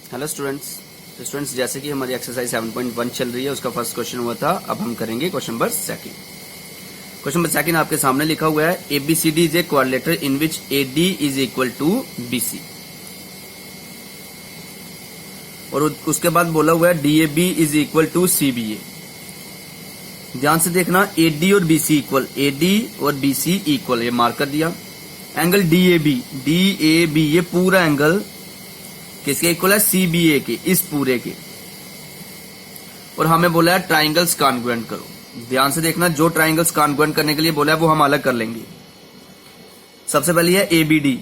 Hello students जैसे कि हमारी एक्सरसाइज 7.1 चल रही है, उसका फर्स्ट क्वेश्चन हुआ था। अब हम करेंगे question number second. Question number second आपके सामने लिखा हुआ है ABCD is a quadrilateral in which AD is equal to BC, और उसके बाद बोला हुआ है DAB is equal to CBA। ध्यान से देखना, AD और BC इक्वल, AD और BC इक्वल, ये मार्क कर दिया। एंगल DAB ये पूरा एंगल किसके इक्वल है? CBA के, इस पूरे के। और हमें बोला है ट्राइंगल्स कॉन्ग्रुएंट करो। ध्यान से देखना, जो ट्राइंगल्स कॉन्ग्रुएंट करने के लिए बोला है वो हम अलग कर लेंगे। सबसे पहले है ABD,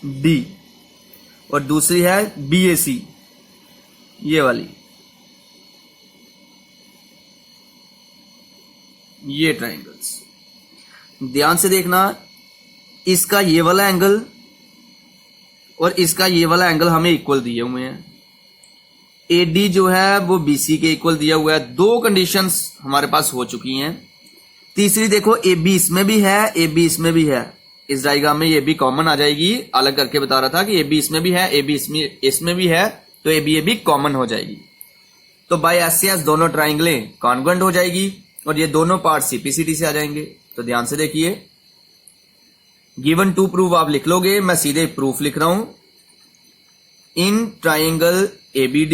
ABD, और दूसरी है BAC, ये वाली, ये ट्राइंगल्स। ध्यान से देखना, इसका ये वाला एंगल और इसका ये वाला एंगल हमें इक्वल दिए हुए हैं। AD जो है वो BC के इक्वल दिया हुआ है। दो कंडीशंस हमारे पास हो चुकी हैं। तीसरी देखो, AB इसमें भी है, AB इसमें भी है। इस डायग्राम में ये भी कॉमन आ जाएगी। अलग करके बता रहा था कि AB इसमें भी है, AB इसमें भी है, तो AB कॉमन हो जाएगी। तो बाय एस दोनों ट्राइंगलें कॉन्ग्रुएंट हो जाएगी और ये दोनों पार्ट CPCD से आ जाएंगे। तो ध्यान से देखिए, गिवन टू प्रूव आप लिख लोगे, मैं सीधे प्रूफ लिख रहा हूं। In triangle ABD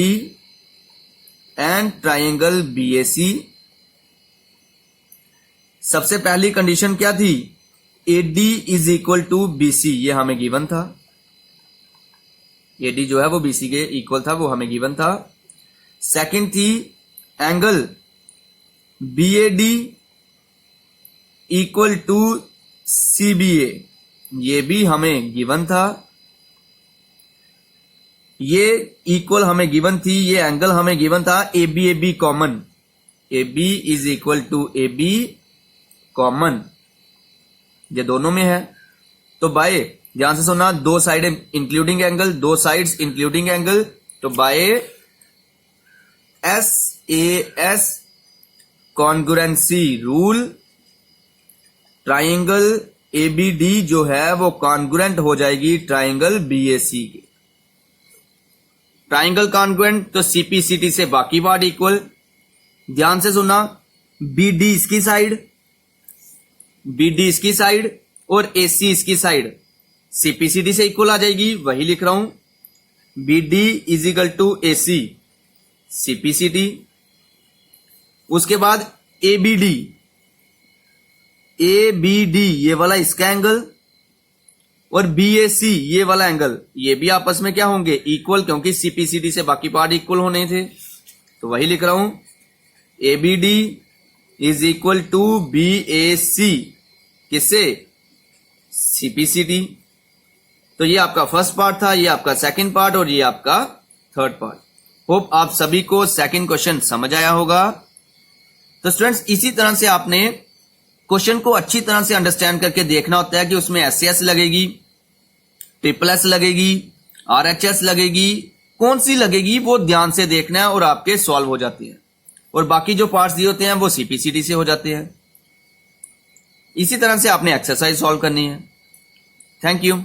and triangle BAC, सबसे पहली कंडीशन क्या थी? AD is equal to BC, ये हमें गिवन था। AD जो है वो BC के इक्वल था, वो हमें गिवन था। सेकंड थी angle BAD equal to CBA, ये भी हमें गिवन था। ये इक्वल हमें गिवन थी, ये एंगल हमें गिवन था। AB common, AB is equal to AB common, ये दोनों में है। तो बाय, ध्यान से सुनना, दो साइड इंक्लूडिंग एंगल, दो साइड्स इंक्लूडिंग एंगल, तो by SAS congruency rule, triangle ABD जो है वो कॉन्ग्रुएंट हो जाएगी ट्राइंगल BAC के। ट्राइंगल कॉन्ग्रुएंट तो CPCD से बाकी पार्ट इक्वल। ध्यान से सुनना, BD इसकी साइड, BD इसकी साइड और AC इसकी साइड CPCD से इक्वल आ जाएगी, वही लिख रहा हूं। BD is equal to AC CPCD। उसके बाद ABD ये वाला इसका एंगल और BAC ये वाला एंगल, ये भी आपस में क्या होंगे? इक्वल, क्योंकि CPCD से बाकी पार्ट इक्वल होने थे, तो वही लिख रहा हूं। ABD is equal to BAC, किससे? CPCD। तो ये आपका फर्स्ट पार्ट था, ये आपका सेकंड पार्ट और ये आपका थर्ड पार्ट। होप आप सभी को सेकंड क्वेश्चन समझ आया होगा। तो स्टूडेंट्स, इसी तरह से आपने क्वेश्चन को अच्छी तरह से अंडरस्टैंड करके देखना होता है कि उसमें SAS लगेगी, SSS लगेगी, RHS लगेगी, कौन सी लगेगी वो ध्यान से देखना है और आपके सॉल्व हो जाते हैं। और बाकी जो पार्ट्स दिए होते हैं वो CPCD से हो जाते हैं। इसी तरह से आपने एक्सरसाइज सॉल्व करनी है। Thank you.